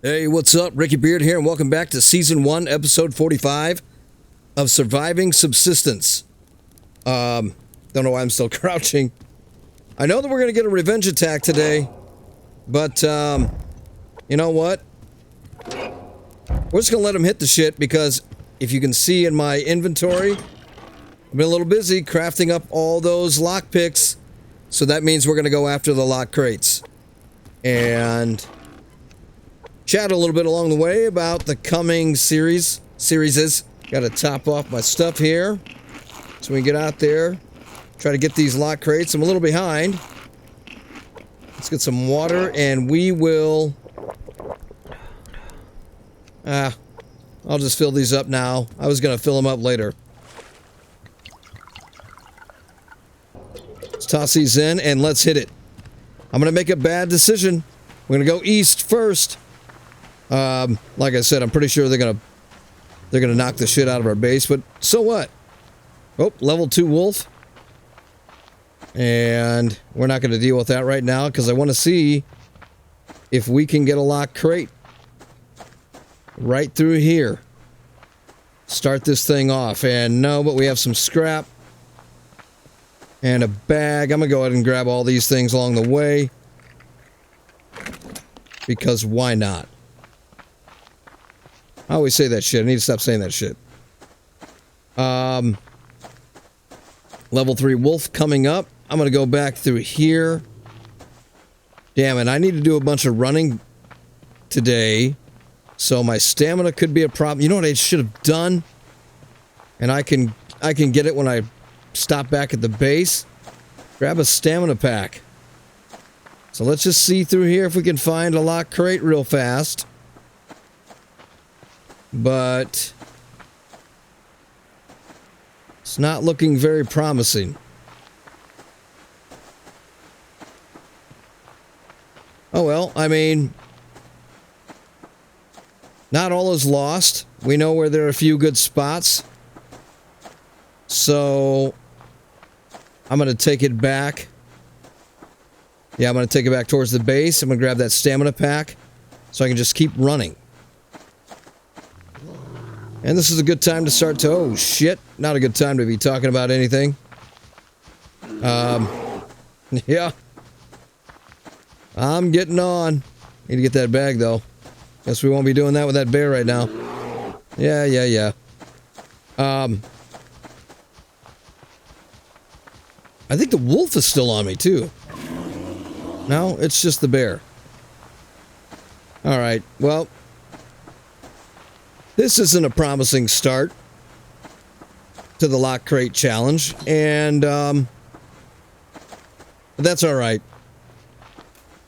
Hey, what's up? Ricky Beard here, and welcome back to Season 1, Episode 45 of Surviving Subsistence. Don't know why I'm still crouching. I know that we're going to get a revenge attack today, but, you know what? We're just going to let them hit the shit, because if you can see in my inventory, I've been a little busy crafting up all those lockpicks, so that means we're going to go after the lock crates. And chat a little bit along the way about the coming series. Got to top off my stuff here so we can get out there, try to get these lock crates. I'm a little behind. Let's get some water and we will... I'll just fill these up now. I was going to fill them up later. Let's toss these in and let's hit it. I'm going to make a bad decision. We're going to go east first. Like I said, I'm pretty sure they're gonna knock the shit out of our base, but so what? Oh, level 2 wolf. And we're not gonna deal with that right now because I want to see if we can get a lock crate right through here. Start this thing off. And no, but we have some scrap and a bag. I'm gonna go ahead and grab all these things along the way because why not? I always say that shit. I need to stop saying that shit. Level 3 wolf coming up. I'm going to go back through here. Damn it. I need to do a bunch of running today. So my stamina could be a problem. You know what I should have done? And I can get it when I stop back at the base. Grab a stamina pack. So let's just see through here if we can find a lock crate real fast. But it's not looking very promising. Oh well, I mean, not all is lost. We know where there are a few good spots. So I'm going to take it back. Yeah, I'm going to take it back towards the base. I'm going to grab that stamina pack so I can just keep running. And this is a good time to start to... Oh, shit. Not a good time to be talking about anything. Yeah. I'm getting on. Need to get that bag, though. Guess we won't be doing that with that bear right now. Yeah. I think the wolf is still on me, too. No, it's just the bear. Alright, well... This isn't a promising start to the lock crate challenge, and that's all right.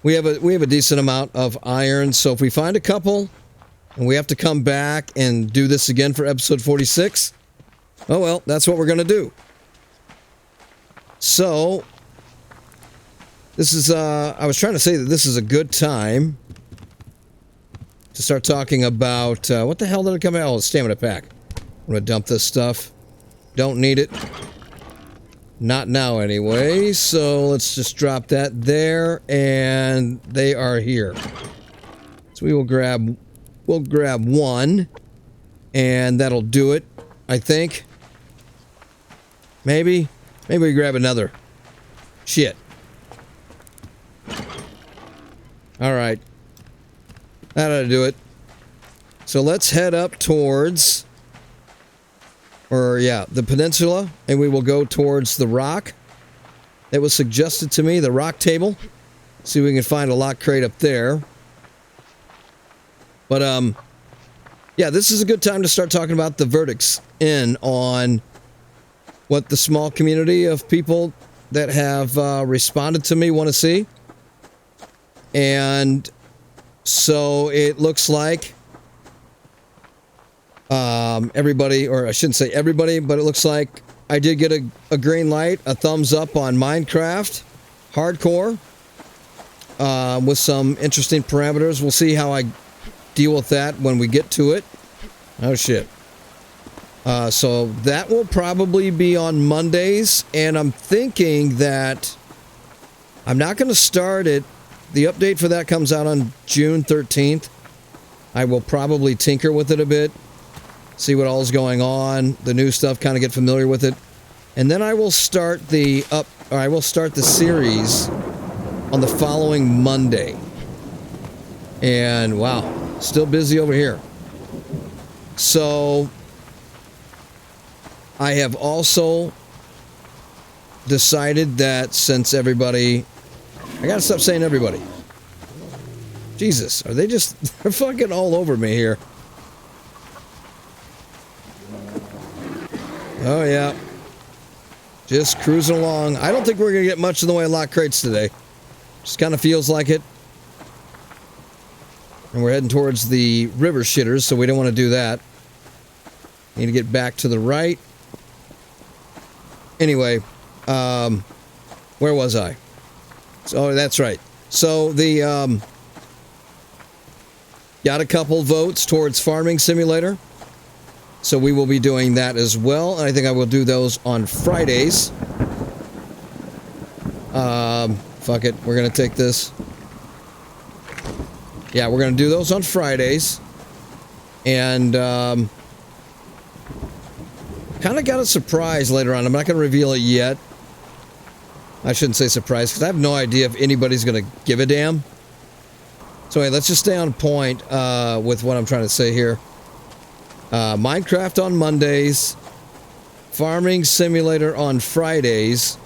We have a decent amount of iron, so if we find a couple and we have to come back and do this again for episode 46, oh well, that's what we're gonna do. So this is I was trying to say that this is a good time to start talking about, what the hell did it come out? Oh, stamina pack. I'm gonna dump this stuff. Don't need it. Not now, anyway. So let's just drop that there, and they are here. So we'll grab one, and that'll do it, I think. Maybe we grab another. Shit. All right. That ought to do it. So let's head up towards, the peninsula, and we will go towards the rock that was suggested to me, the rock table. See if we can find a lock crate up there. But, yeah, this is a good time to start talking about the verdicts in on what the small community of people that have responded to me want to see. And... so it looks like everybody, or I shouldn't say everybody, but it looks like I did get a green light, a thumbs up on Minecraft Hardcore with some interesting parameters. We'll see how I deal with that when we get to it. Oh, shit. So that will probably be on Mondays, and I'm thinking that I'm not going to start it. The update for that comes out on June 13th. I will probably tinker with it a bit, see what all's going on, the new stuff, kind of get familiar with it. And then I will start the series on the following Monday. And wow, still busy over here. So I have also decided that since everybody, I gotta stop saying everybody. Jesus, are they just, they're fucking all over me here. Oh yeah. Just cruising along. I don't think we're going to get much in the way of lock crates today. Just kind of feels like it. And we're heading towards the river shitters, so we don't want to do that. Need to get back to the right. Anyway, where was I? So that's right. So the got a couple votes towards Farming Simulator. So we will be doing that as well. And I think I will do those on Fridays. Fuck it. We're going to take this. Yeah, we're going to do those on Fridays. And kind of got a surprise later on. I'm not going to reveal it yet. I shouldn't say surprise, because I have no idea if anybody's going to give a damn. So anyway, let's just stay on point with what I'm trying to say here. Minecraft on Mondays, Farming Simulator on Fridays,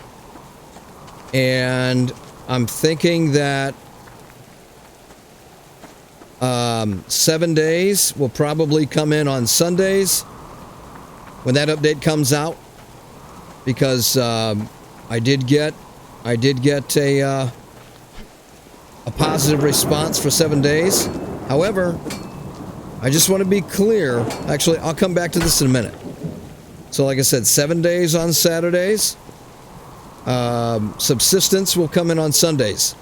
and I'm thinking that 7 days will probably come in on Sundays when that update comes out, because I did get a positive response for 7 days. However, I just want to be clear. Actually, I'll come back to this in a minute. So like I said, 7 days on Saturdays. Subsistence will come in on Sundays.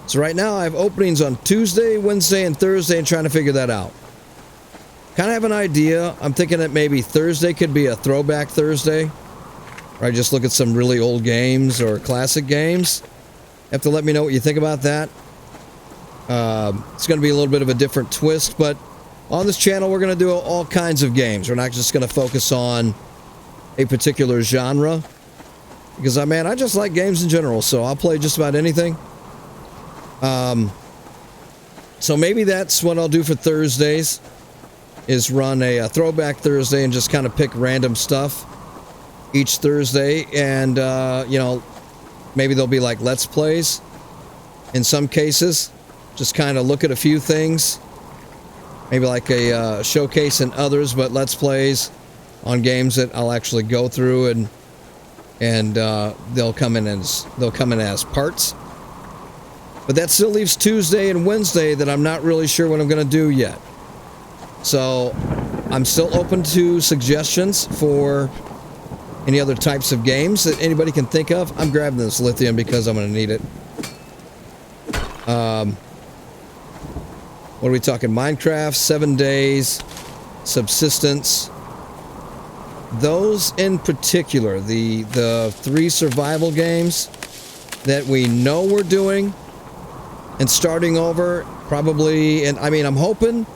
So right now I have openings on Tuesday, Wednesday, and Thursday, and trying to figure that out. Kind of have an idea. I'm thinking that maybe Thursday could be a throwback Thursday, where I just look at some really old games or classic games. You have to let me know what you think about that. It's going to be a little bit of a different twist, but on this channel we're going to do all kinds of games. We're not just going to focus on a particular genre, because I just like games in general, so I'll play just about anything. So maybe that's what I'll do for Thursdays, is run a throwback Thursday and just kind of pick random stuff each Thursday, and you know, maybe there'll be like Let's Plays in some cases. Just kind of look at a few things, maybe like a showcase in others, but Let's Plays on games that I'll actually go through, and they'll come in as parts. But that still leaves Tuesday and Wednesday that I'm not really sure what I'm going to do yet. So I'm still open to suggestions for any other types of games that anybody can think of. I'm grabbing this lithium because I'm going to need it. What are we talking? Minecraft, 7 days, Subsistence. Those in particular, the 3 survival games that we know we're doing and starting over, probably, and I'm hoping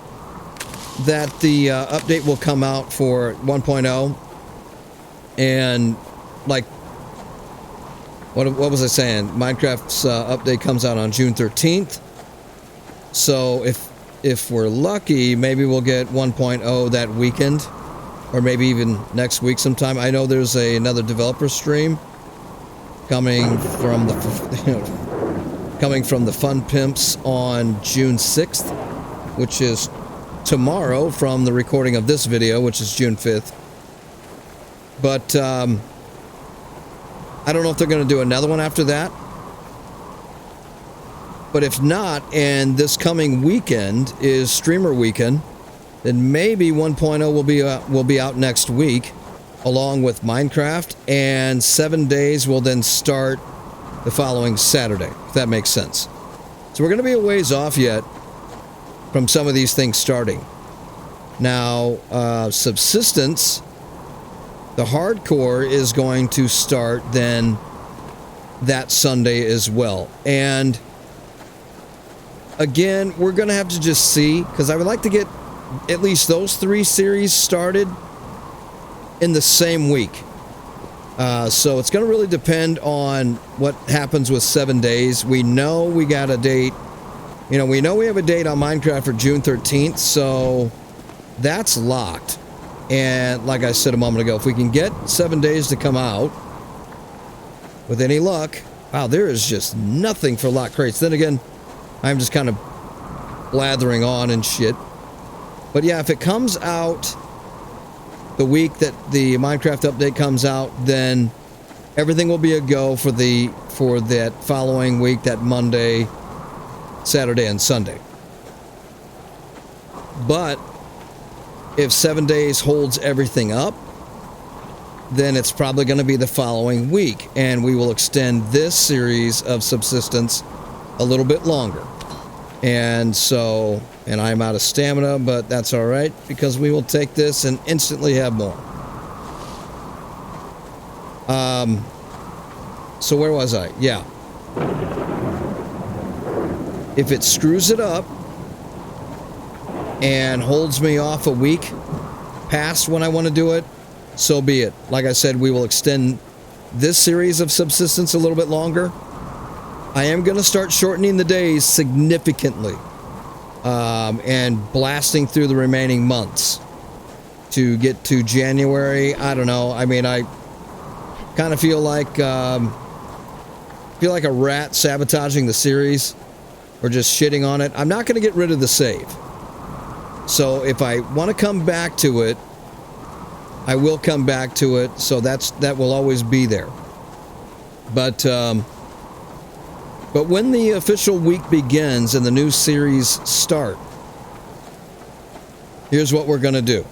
that the update will come out for 1.0, and like, what was I saying? Minecraft's update comes out on June 13th. So if we're lucky, maybe we'll get 1.0 that weekend, or maybe even next week sometime. I know there's another developer stream coming from the Fun Pimps on June 6th, which is tomorrow from the recording of this video, which is June 5th. But I don't know if they're going to do another one after that. But if not, and this coming weekend is streamer weekend, then maybe 1.0 will be out next week, along with Minecraft, and 7 days will then start the following Saturday, if that makes sense. So we're going to be a ways off yet from some of these things starting. Now, Subsistence, the hardcore, is going to start then that Sunday as well. And again, we're going to have to just see, because I would like to get at least those 3 series started in the same week. So it's going to really depend on what happens with 7 days. We know we got a date. You know, we know we have a date on Minecraft for June 13th, so that's locked. And like I said a moment ago, if we can get 7 days to come out, with any luck, wow, there is just nothing for lock crates. Then again, I'm just kind of blathering on and shit. But yeah, if it comes out the week that the Minecraft update comes out, then everything will be a go for that following week, that Monday, Saturday, and Sunday. But if 7 days holds everything up, then it's probably going to be the following week, and we will extend this series of Subsistence a little bit longer. And so, and I'm out of stamina, but that's all right, because we will take this and instantly have more. So where was I? Yeah. If it screws it up and holds me off a week past when I want to do it, so be it. Like I said, we will extend this series of Subsistence a little bit longer. I am going to start shortening the days significantly, and blasting through the remaining months to get to January. I don't know. I mean, I kind of feel like a rat sabotaging the series or just shitting on it. I'm not going to get rid of the save. So if I want to come back to it, I will come back to it. So that will always be there. But when the official week begins and the new series start, here's what we're going to do.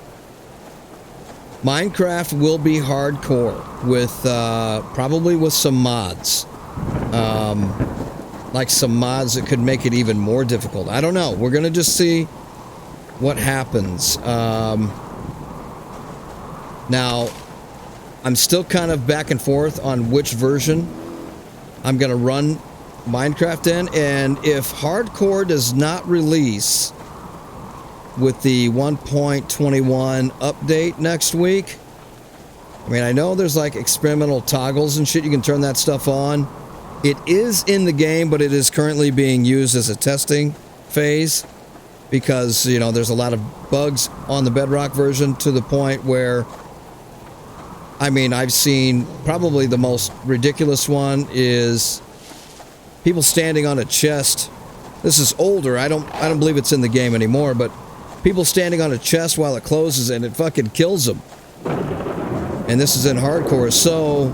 Minecraft will be hardcore with probably with some mods. Like some mods that could make it even more difficult. I don't know. We're going to just see what happens. Now, I'm still kind of back and forth on which version I'm going to run Minecraft in, and if hardcore does not release with the 1.21 update next week, I mean, I know there's like experimental toggles and shit, you can turn that stuff on. It is in the game, but it is currently being used as a testing phase because, you know, there's a lot of bugs on the Bedrock version to the point where, I mean, I've seen probably the most ridiculous one is people standing on a chest. This is older. I don't believe it's in the game anymore, but people standing on a chest while it closes and it fucking kills them. And this is in hardcore. So,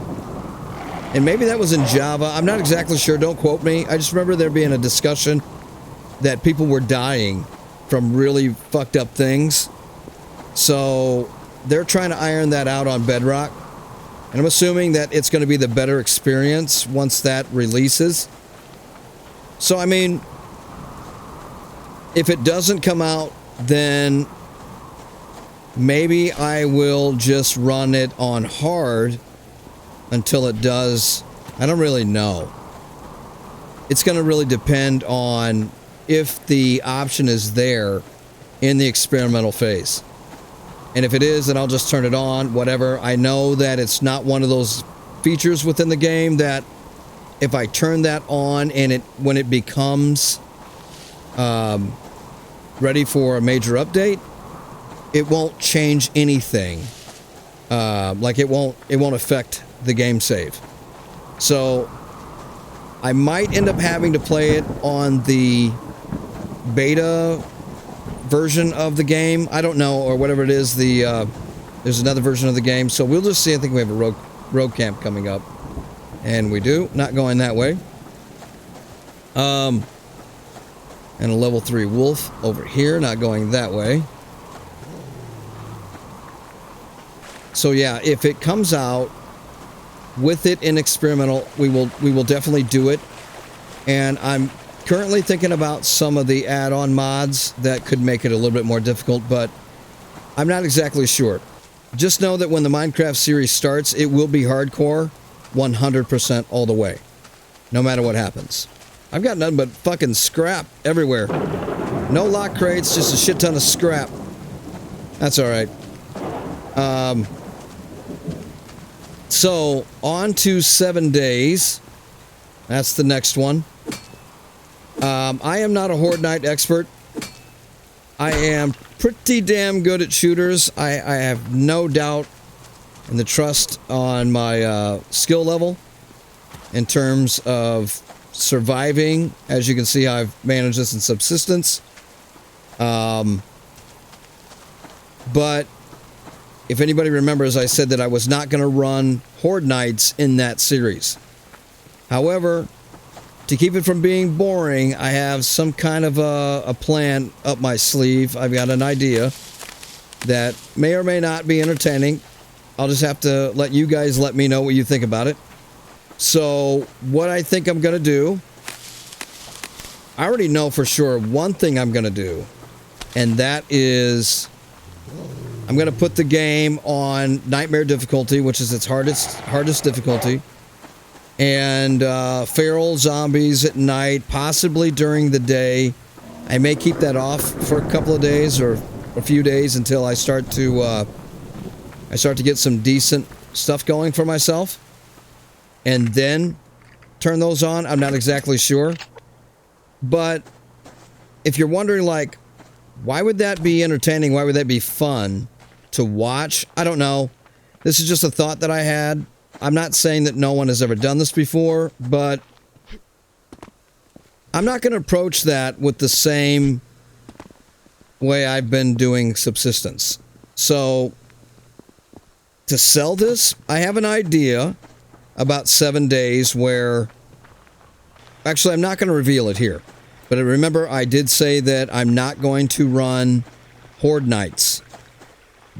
and maybe that was in Java. I'm not exactly sure. Don't quote me. I just remember there being a discussion that people were dying from really fucked up things. So they're trying to iron that out on Bedrock. And I'm assuming that it's going to be the better experience once that releases. So, I mean, if it doesn't come out, then maybe I will just run it on hard until it does. I don't really know. It's going to really depend on if the option is there in the experimental phase. And if it is, then I'll just turn it on, whatever. I know that it's not one of those features within the game that if I turn that on and when it becomes ready for a major update, it won't change anything. Like it won't affect the game save. So I might end up having to play it on the beta version of the game. I don't know, or whatever it is. There's another version of the game, so we'll just see. I think we have a road camp coming up, and we do. Not going that way. And a level 3 wolf over here, not going that way. So yeah, if it comes out with it in experimental, we will definitely do it. And I'm currently thinking about some of the add-on mods that could make it a little bit more difficult, but I'm not exactly sure. Just know that when the Minecraft series starts, it will be hardcore 100% all the way, no matter what happens. I've got nothing but fucking scrap everywhere. No lock crates, just a shit ton of scrap. That's all right. So, on to 7 days. That's the next one. I am not a Horde Night expert. I am pretty damn good at shooters. I have no doubt in the trust on my skill level in terms of surviving. As you can see, I've managed this in Subsistence. But if anybody remembers, I said that I was not going to run Horde Nights in that series. However, to keep it from being boring, I have some kind of a plan up my sleeve. I've got an idea that may or may not be entertaining. I'll just have to let you guys let me know what you think about it. So, what I think I'm going to do, I already know for sure one thing I'm going to do, and that is I'm going to put the game on Nightmare difficulty, which is its hardest difficulty. And feral zombies at night, possibly during the day. I may keep that off for a couple of days or a few days until I start to get some decent stuff going for myself, and then turn those on. I'm not exactly sure, but if you're wondering, like, why would that be entertaining? Why would that be fun to watch? I don't know. This is just a thought that I had. I'm not saying that no one has ever done this before, but I'm not going to approach that with the same way I've been doing Subsistence. So, to sell this, I have an idea about 7 days where... Actually, I'm not going to reveal it here. But remember, I did say that I'm not going to run Horde Nights.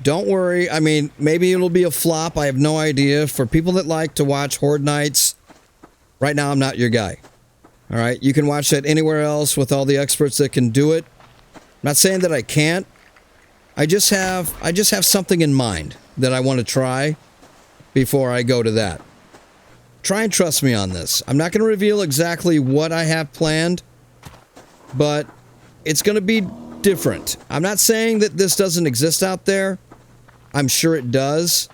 Don't worry. I mean, maybe it'll be a flop. I have no idea. For people that like to watch Horde Nights, right now I'm not your guy. All right? You can watch that anywhere else with all the experts that can do it. I'm not saying that I can't. I just have something in mind that I want to try before I go to that. Try and trust me on this. I'm not going to reveal exactly what I have planned, but it's going to be different. I'm not saying that this doesn't exist out there. I'm sure it does.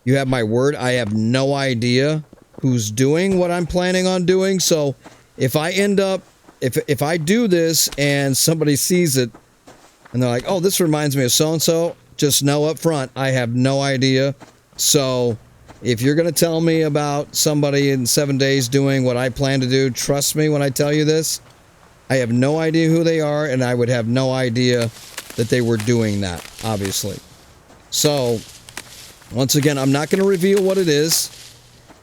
You have my word. I have no idea who's doing what I'm planning on doing. So if I end up, if I do this and somebody sees it and they're like, oh, this reminds me of so-and-so, just know up front, I have no idea. So if you're going to tell me about somebody in 7 days doing what I plan to do, trust me when I tell you this. I have no idea who they are, and I would have no idea that they were doing that, obviously. So, once again, I'm not going to reveal what it is,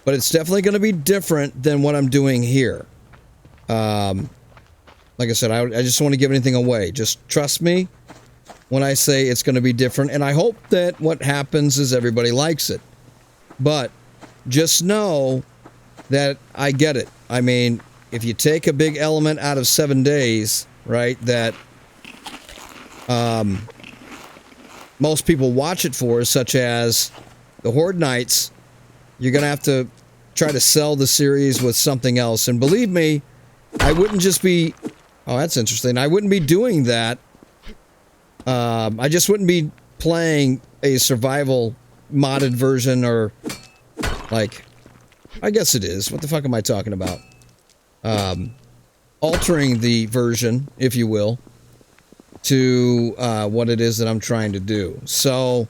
but it's definitely going to be different than what I'm doing here. Like I said, I just don't want to give anything away. Just trust me when I say it's going to be different, and I hope that what happens is everybody likes it. But just know that I get it. I mean, if you take a big element out of 7 days, right, that most people watch it for, such as the Horde Nights, you're going to have to try to sell the series with something else. And believe me, I wouldn't just be... Oh, that's interesting. I wouldn't be doing that. I just wouldn't be playing a survival modded version or, like... I guess it is. What the fuck am I talking about? Altering the version, if you will, to what it is that I'm trying to do. So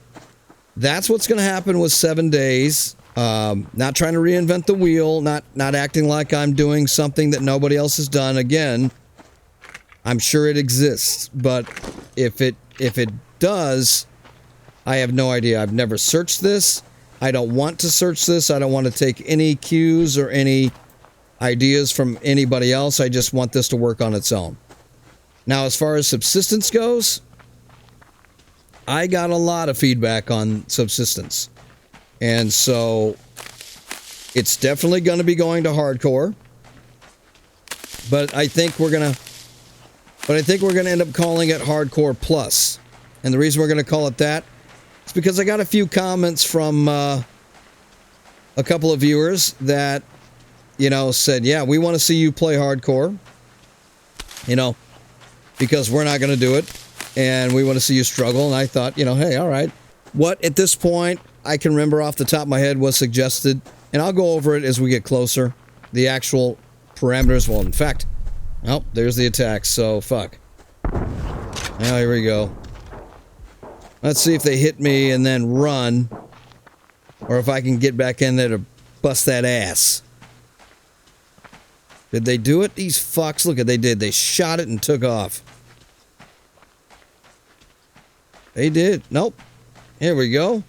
that's what's going to happen with 7 days. Not trying to reinvent the wheel, not acting like I'm doing something that nobody else has done. Again, I'm sure it exists, but if it does, I have no idea. I've never searched this. I don't want to search this. I don't want to take any cues or any ideas from anybody else. I just want this to work on its own. Now, as far as Subsistence goes, I got a lot of feedback on Subsistence. And so it's definitely going to be going to hardcore. But I think we're going to end up calling it Hardcore Plus. And the reason we're going to call it that is because I got a few comments from a couple of viewers that you know, said, yeah, we want to see you play hardcore, you know, because we're not going to do it. And we want to see you struggle. And I thought, you know, hey, all right. What at this point I can remember off the top of my head was suggested, and I'll go over it as we get closer. The actual parameters. Well, in fact, oh, there's the attack. So fuck. Now here we go. Let's see if they hit me and then run, or if I can get back in there to bust that ass. Did they do it? These fucks, look at they did. They shot it and took off. They did. Nope. Here we go.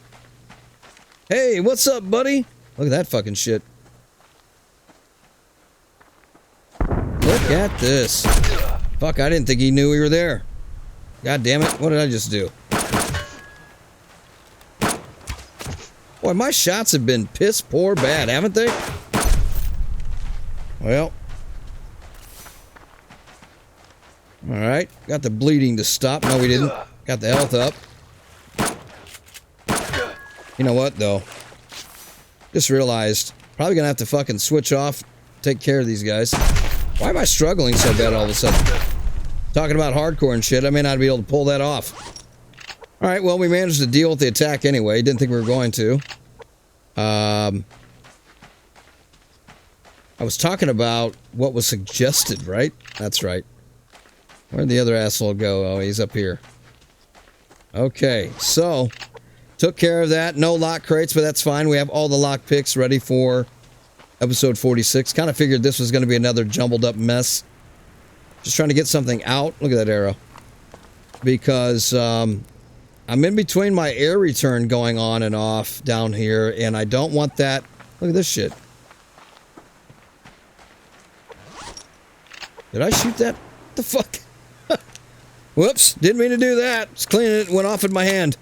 Hey, what's up, buddy? Look at that fucking shit. Look at this. Fuck, I didn't think he knew we were there. God damn it. What did I just do? Boy, my shots have been piss poor bad, haven't they? Well. Alright. Got the bleeding to stop. No, we didn't. Got the health up. You know what, though? Just realized. Probably gonna have to fucking switch off. Take care of these guys. Why am I struggling so bad all of a sudden? Talking about hardcore and shit. I may not be able to pull that off. Alright, well, we managed to deal with the attack anyway. Didn't think we were going to. I was talking about what was suggested, right? That's right. Where'd the other asshole go? Oh, he's up here. Okay, so took care of that. No lock crates, but that's fine. We have all the lock picks ready for episode 46. Kind of figured this was going to be another jumbled up mess. Just trying to get something out. Look at that arrow. Because I'm in between my air return going on and off down here, and I don't want that. Look at this shit. Did I shoot that? What the fuck? Whoops, didn't mean to do that. Just cleaning it, went off in my hand.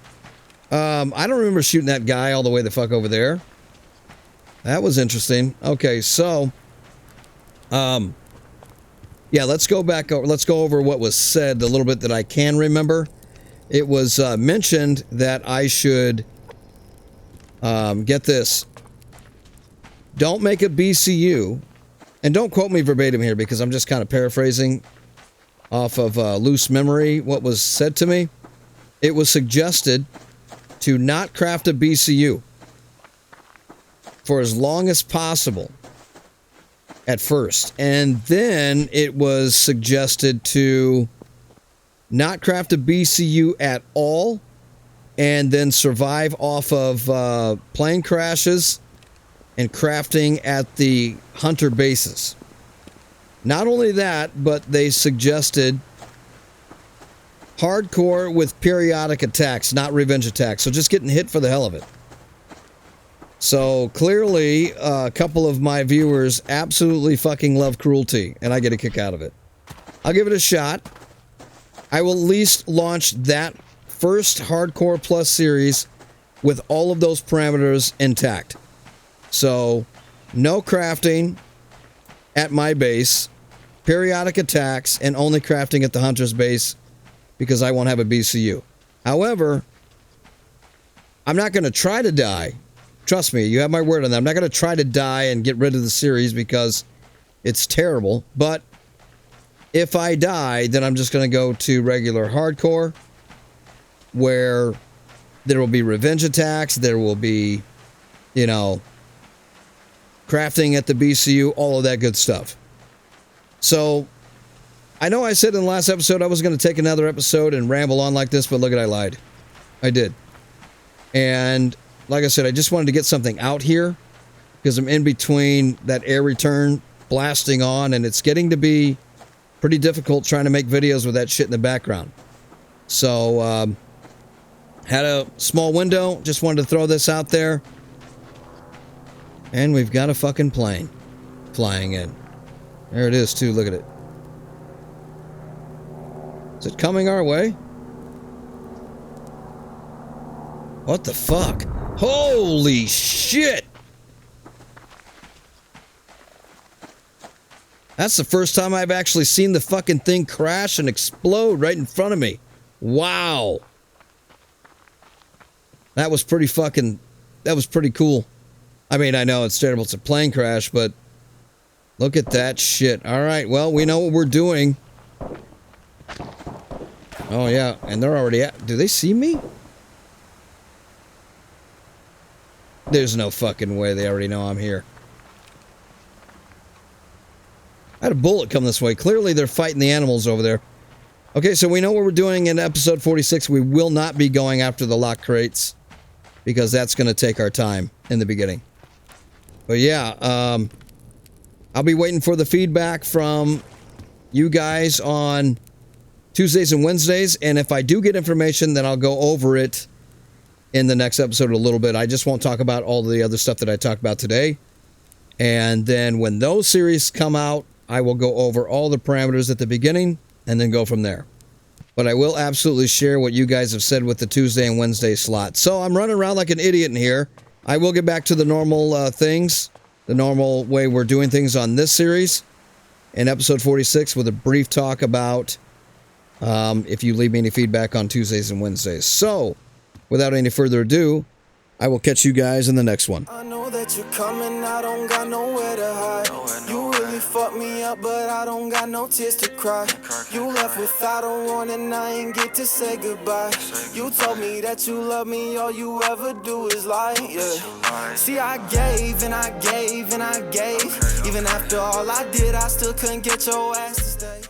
I don't remember shooting that guy all the way the fuck over there. That was interesting. Okay, so, yeah, let's go back over, let's go over what was said, the little bit that I can remember. It was mentioned that I should, get this, don't make a BCU, and don't quote me verbatim here because I'm just kind of paraphrasing off of loose memory what was said to me. It was suggested to not craft a BCU for as long as possible at first. And then it was suggested to not craft a BCU at all and then survive off of plane crashes and crafting at the hunter bases. Not only that, but they suggested hardcore with periodic attacks, not revenge attacks. So just getting hit for the hell of it. So clearly, a couple of my viewers absolutely fucking love cruelty, and I get a kick out of it. I'll give it a shot. I will at least launch that first Hardcore Plus series with all of those parameters intact. So, no crafting at my base, periodic attacks, and only crafting at the hunter's base because I won't have a BCU. However, I'm not going to try to die. Trust me, you have my word on that. I'm not going to try to die and get rid of the series because it's terrible. But if I die, then I'm just going to go to regular hardcore where there will be revenge attacks. There will be, you know, crafting at the BCU, all of that good stuff. So, I know I said in the last episode I was going to take another episode and ramble on like this, but look at I lied. I did. And like I said, I just wanted to get something out here because I'm in between that air return blasting on, and it's getting to be pretty difficult trying to make videos with that shit in the background. So, had a small window, just wanted to throw this out there. And we've got a fucking plane flying in. There it is, too. Look at it. Is it coming our way? What the fuck? Holy shit! That's the first time I've actually seen the fucking thing crash and explode right in front of me. Wow. That was pretty fucking... That was pretty cool. I mean, I know it's terrible. It's a plane crash, but Look at that shit. All right, well, we know what we're doing. Oh, yeah, and they're already at... Do they see me? There's no fucking way they already know I'm here. I had a bullet come this way. Clearly, they're fighting the animals over there. Okay, so we know what we're doing in episode 46. We will not be going after the lock crates because that's going to take our time in the beginning. But yeah, I'll be waiting for the feedback from you guys on Tuesdays and Wednesdays, and if I do get information, then I'll go over it in the next episode a little bit. I just won't talk about all the other stuff that I talked about today. And then when those series come out, I will go over all the parameters at the beginning and then go from there. But I will absolutely share what you guys have said with the Tuesday and Wednesday slot. So I'm running around like an idiot in here. I will get back to the normal things, the normal way we're doing things on this series in episode 46 with a brief talk about if you leave me any feedback on Tuesdays and Wednesdays. So, without any further ado, I will catch you guys in the next one. I know that you're coming, I don't got nowhere to hide. You really fucked me up, but I don't got no tears to cry. You left without a warning, I ain't get to say goodbye. You told me that you love me, all you ever do is lie, yeah. See, I gave and I gave and I gave. Even after all I did, I still couldn't get your ass to stay.